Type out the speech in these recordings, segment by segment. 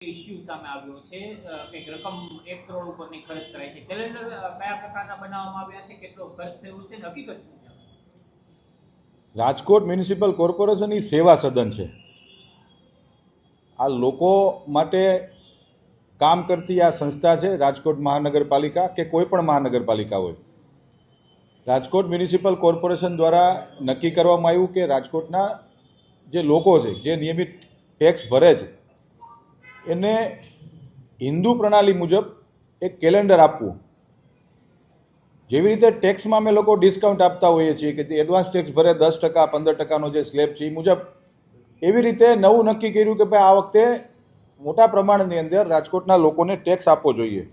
Issue સામે આવ્યો છે કંઈક રકમ 1 કરોડ ઉપરની ખર્ચ કરાઈ છે. કેલેન્ડર કયા પ્રકારના બનાવવામાં આવ્યા છે, કેટલો ખર્ચ થયો છે અને હકીકત શું છે? રાજકોટ મ્યુનિસિપલ કોર્પોરેશન એ સેવા સદન છે. આ લોકો માટે કામ કરતી આ સંસ્થા છે. રાજકોટ મહાનગરપાલિકા કે કોઈ પણ મહાનગરપાલિકા હોય, રાજકોટ મ્યુનિસિપલ કોર્પોરેશન દ્વારા નક્કી કરવામાં આવ્યું કે રાજકોટના જે લોકો છે, જે નિયમિત ટેક્સ ભરે છે, એને હિન્દુ પ્રણાલી મુજબ એક કેલેન્ડર આપવું. જેવી રીતે ટેક્સમાં અમે લોકો ડિસ્કાઉન્ટ આપતા હોઈએ છીએ કે એડવાન્સ ટેક્સ ભરે 10%, 15%નો જે સ્લેબ છે એ મુજબ, એવી રીતે નવું નક્કી કર્યું કે ભાઈ આ વખતે મોટા પ્રમાણની અંદર રાજકોટના લોકોને ટેક્સ આપવો જોઈએ,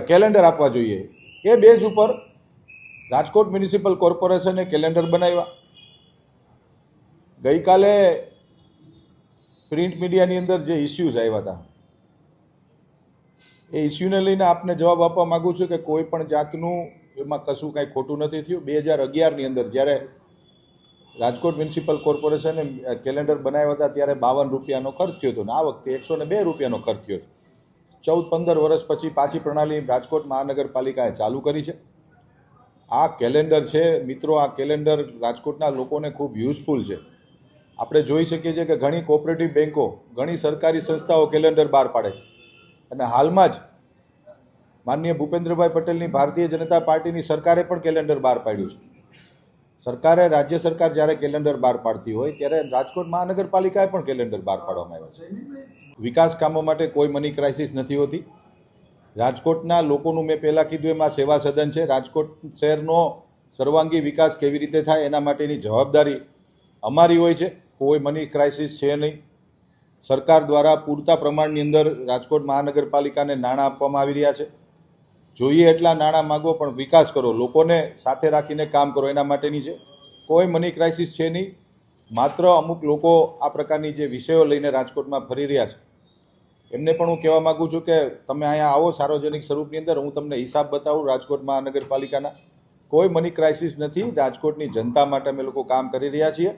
કેલેન્ડર આપવા જોઈએ. એ બેઝ ઉપર રાજકોટ મ્યુનિસિપલ કોર્પોરેશને કેલેન્ડર બનાવ્યા. ગઈકાલે પ્રિન્ટ મીડિયાની અંદર જે ઇસ્યુઝ આવ્યા હતા, એ ઇસ્યુને લઈને આપને જવાબ આપવા માગું છું કે કોઈ પણ જાતનું એમાં કશું કાંઈ ખોટું નથી થયું. 2011ની અંદર જ્યારે રાજકોટ મ્યુનિસિપલ કોર્પોરેશને કેલેન્ડર બનાવ્યા હતા ત્યારે 52 રૂપિયાનો ખર્ચ થયો હતો, ને આ વખતે 102 રૂપિયાનો ખર્ચ થયો. 14-15 વર્ષ પછી પાછી પ્રણાલી રાજકોટ મહાનગરપાલિકાએ ચાલુ કરી છે. આ કેલેન્ડર છે મિત્રો, આ કેલેન્ડર રાજકોટના લોકોને ખૂબ યુઝફુલ છે. આપણે જોઈ શકીએ છીએ કે ઘણી કોઓપરેટિવ બેન્કો, ઘણી સરકારી સંસ્થાઓ કેલેન્ડર બહાર પાડે છે. અને હાલમાં જ માનનીય ભૂપેન્દ્રભાઈ પટેલની ભારતીય જનતા પાર્ટીની સરકારે પણ કેલેન્ડર બહાર પાડ્યું છે. સરકારે, રાજ્ય સરકાર જ્યારે કેલેન્ડર બહાર પાડતી હોય ત્યારે રાજકોટ મહાનગરપાલિકાએ પણ કેલેન્ડર બહાર પાડવામાં આવ્યા છે. વિકાસ કામો માટે કોઈ મની ક્રાઇસિસ નથી હોતી. રાજકોટના લોકોનું મેં પહેલાં કીધું એમાં સેવા સદન છે. રાજકોટ શહેરનો સર્વાંગી વિકાસ કેવી રીતે થાય એના માટેની જવાબદારી અમારી હોય છે. કોઈ મની ક્રાઇસિસ છે નહીં. સરકાર દ્વારા પૂરતા પ્રમાણની અંદર રાજકોટ મહાનગરપાલિકાને નાણાં આપવામાં આવી રહ્યા છે. જોઈએ એટલા નાણાં માગો પણ વિકાસ કરો, લોકોને સાથે રાખીને કામ કરો, એના માટેની છે. કોઈ મની ક્રાઇસિસ છે નહીં. માત્ર અમુક લોકો આ પ્રકારની જે વિષયો લઈને રાજકોટમાં ફરી રહ્યા છે, એમને પણ હું કહેવા માગું છું કે તમે અહીંયા આવો સાર્વજનિક સ્વરૂપની અંદર, હું તમને હિસાબ બતાવું રાજકોટ મહાનગરપાલિકાના. કોઈ મની ક્રાઇસિસ નથી. રાજકોટની જનતા માટે અમે લોકો કામ કરી રહ્યા છીએ.